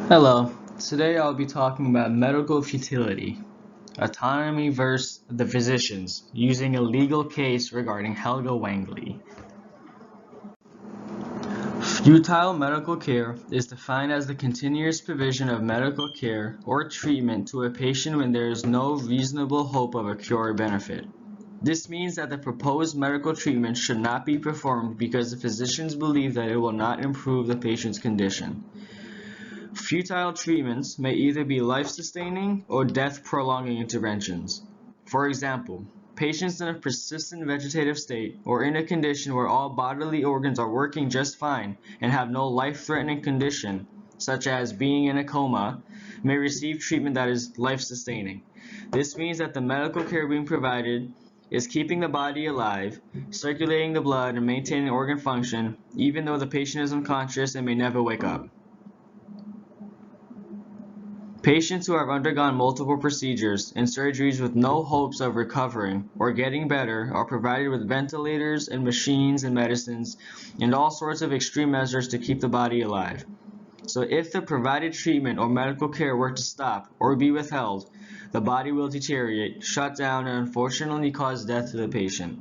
Hello, today I'll be talking about medical futility, autonomy versus the physicians, using a legal case regarding Helga Wangley. Futile medical care is defined as the continuous provision of medical care or treatment to a patient when there is no reasonable hope of a cure or benefit. This means that the proposed medical treatment should not be performed because the physicians believe that it will not improve the patient's condition. Futile treatments may either be life-sustaining or death-prolonging interventions. For example, patients in a persistent vegetative state or in a condition where all bodily organs are working just fine and have no life-threatening condition, such as being in a coma, may receive treatment that is life-sustaining. This means that the medical care being provided is keeping the body alive, circulating the blood, and maintaining organ function, even though the patient is unconscious and may never wake up. Patients who have undergone multiple procedures and surgeries with no hopes of recovering or getting better are provided with ventilators and machines and medicines and all sorts of extreme measures to keep the body alive. So if the provided treatment or medical care were to stop or be withheld, the body will deteriorate, shut down, and unfortunately cause death to the patient.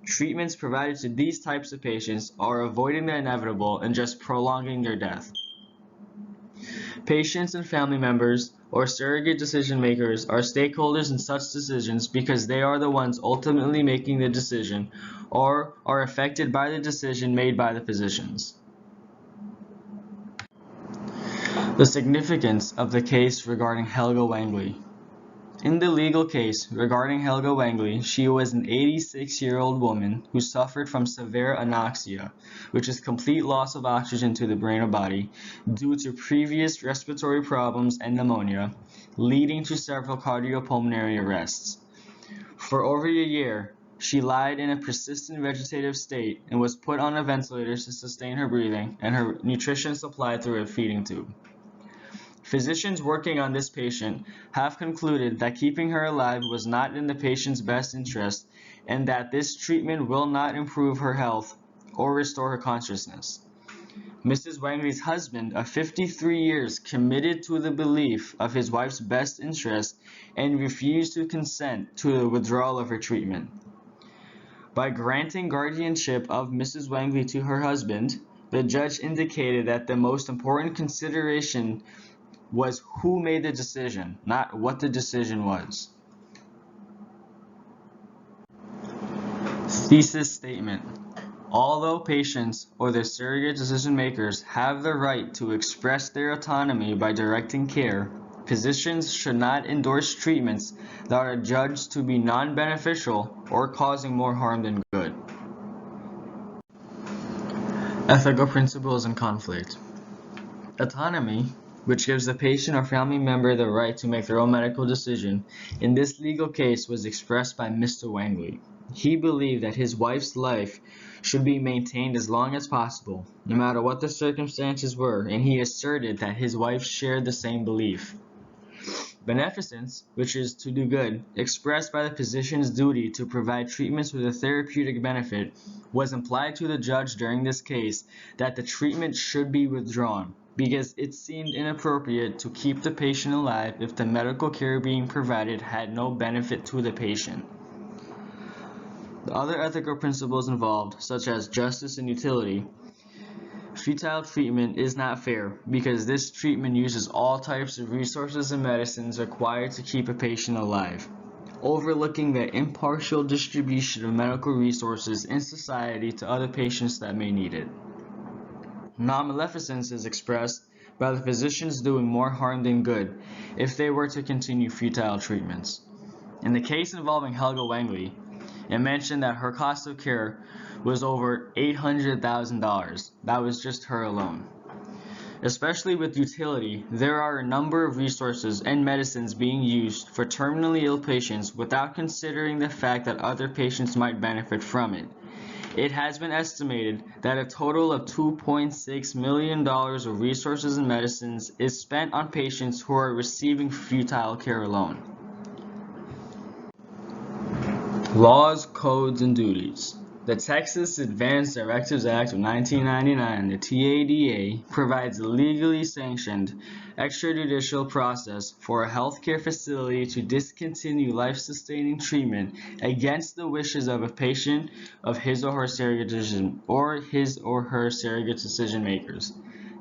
Treatments provided to these types of patients are avoiding the inevitable and just prolonging their death. Patients and family members, or surrogate decision makers, are stakeholders in such decisions because they are the ones ultimately making the decision or are affected by the decision made by the physicians. The significance of the case regarding Helga Wangley. In the legal case regarding Helga Wangley, she was an 86-year-old woman who suffered from severe anoxia, which is complete loss of oxygen to the brain or body, due to previous respiratory problems and pneumonia, leading to several cardiopulmonary arrests. For over a year, she lied in a persistent vegetative state and was put on a ventilator to sustain her breathing and her nutrition supplied through a feeding tube. Physicians working on this patient have concluded that keeping her alive was not in the patient's best interest and that this treatment will not improve her health or restore her consciousness. Mrs. Wangley's husband of 53 years committed to the belief of his wife's best interest and refused to consent to the withdrawal of her treatment. By granting guardianship of Mrs. Wangley to her husband, the judge indicated that the most important consideration was who made the decision, not what the decision was. Thesis statement. Although patients or their surrogate decision makers have the right to express their autonomy by directing care, physicians should not endorse treatments that are judged to be non-beneficial or causing more harm than good. Ethical principles and conflict. Autonomy, which gives the patient or family member the right to make their own medical decision, in this legal case was expressed by Mr. Wangley. He believed that his wife's life should be maintained as long as possible, no matter what the circumstances were, and he asserted that his wife shared the same belief. Beneficence, which is to do good, expressed by the physician's duty to provide treatments with a therapeutic benefit, was implied to the judge during this case that the treatment should be withdrawn, because it seemed inappropriate to keep the patient alive if the medical care being provided had no benefit to the patient. The other ethical principles involved, such as justice and utility. Futile treatment is not fair because this treatment uses all types of resources and medicines required to keep a patient alive, overlooking the impartial distribution of medical resources in society to other patients that may need it. Non-maleficence is expressed by the physicians doing more harm than good if they were to continue futile treatments. In the case involving Helga Wangley, it mentioned that her cost of care was over $800,000. That was just her alone. Especially with utility, there are a number of resources and medicines being used for terminally ill patients without considering the fact that other patients might benefit from it. It has been estimated that a total of $2.6 million of resources and medicines is spent on patients who are receiving futile care alone. Laws, codes, and duties. The Texas Advanced Directives Act of 1999, the TADA, provides a legally sanctioned extrajudicial process for a healthcare facility to discontinue life-sustaining treatment against the wishes of a patient of his or her surrogate decision makers.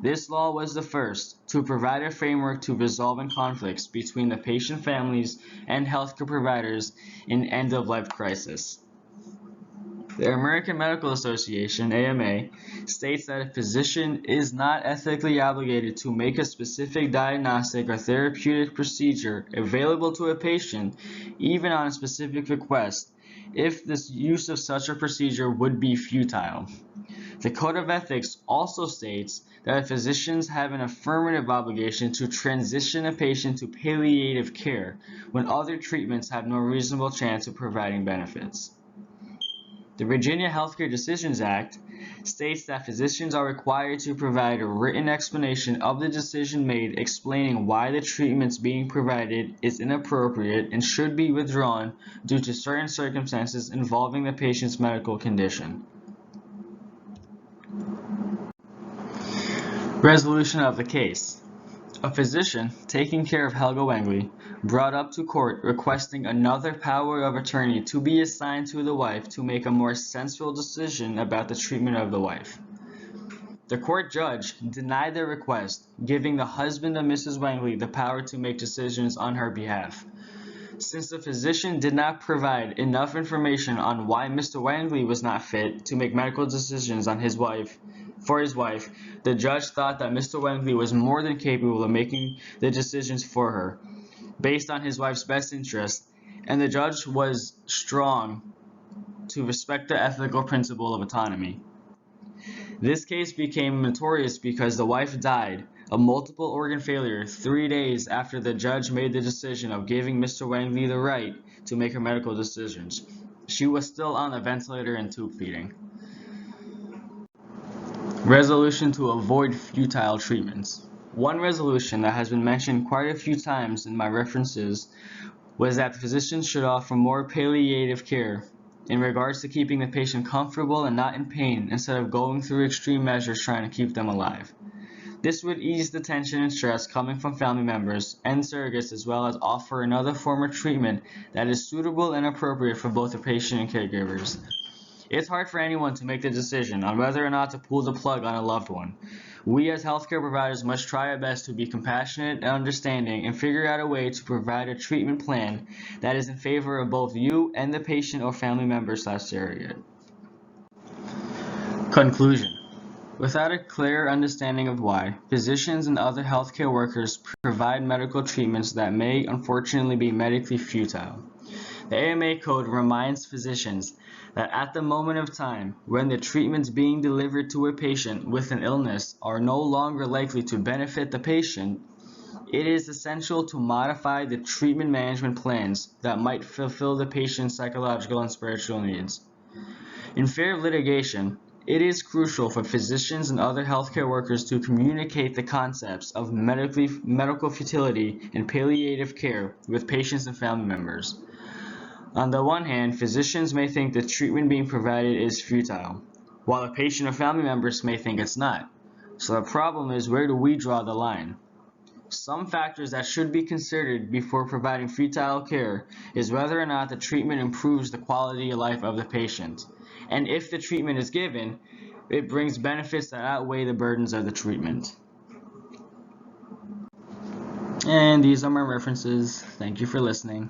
This law was the first to provide a framework to resolving conflicts between the patient families and healthcare providers in end-of-life crisis. The American Medical Association, AMA, states that a physician is not ethically obligated to make a specific diagnostic or therapeutic procedure available to a patient, even on a specific request, if the use of such a procedure would be futile. The Code of Ethics also states that physicians have an affirmative obligation to transition a patient to palliative care when other treatments have no reasonable chance of providing benefits. The Virginia Healthcare Decisions Act states that physicians are required to provide a written explanation of the decision made explaining why the treatment being provided is inappropriate and should be withdrawn due to certain circumstances involving the patient's medical condition. Resolution of the case. A physician taking care of Helga Wengli brought up to court requesting another power of attorney to be assigned to the wife to make a more sensible decision about the treatment of the wife. The court judge denied the request, giving the husband of Mrs. Wengli the power to make decisions on her behalf. Since the physician did not provide enough information on why Mr. Wengli was not fit to make medical decisions on his wife, the judge thought that Mr. Wengli was more than capable of making the decisions for her, based on his wife's best interest, and the judge was strong to respect the ethical principle of autonomy. This case became notorious because the wife died of multiple organ failure 3 days after the judge made the decision of giving Mr. Wengli the right to make her medical decisions. She was still on a ventilator and tube feeding. Resolution to avoid futile treatments. One resolution that has been mentioned quite a few times in my references was that physicians should offer more palliative care in regards to keeping the patient comfortable and not in pain instead of going through extreme measures trying to keep them alive. This would ease the tension and stress coming from family members and surrogates, as well as offer another form of treatment that is suitable and appropriate for both the patient and caregivers. It's hard for anyone to make the decision on whether or not to pull the plug on a loved one. We as healthcare providers must try our best to be compassionate and understanding and figure out a way to provide a treatment plan that is in favor of both you and the patient or family member / surrogate. Conclusion. Without a clear understanding of why, physicians and other healthcare workers provide medical treatments that may unfortunately be medically futile. The AMA Code reminds physicians that at the moment of time when the treatments being delivered to a patient with an illness are no longer likely to benefit the patient, it is essential to modify the treatment management plans that might fulfill the patient's psychological and spiritual needs. In fear of litigation, it is crucial for physicians and other healthcare workers to communicate the concepts of medical futility and palliative care with patients and family members. On the one hand, physicians may think the treatment being provided is futile, while the patient or family members may think it's not. So the problem is, where do we draw the line? Some factors that should be considered before providing futile care is whether or not the treatment improves the quality of life of the patient, and if the treatment is given, it brings benefits that outweigh the burdens of the treatment. And these are my references. Thank you for listening.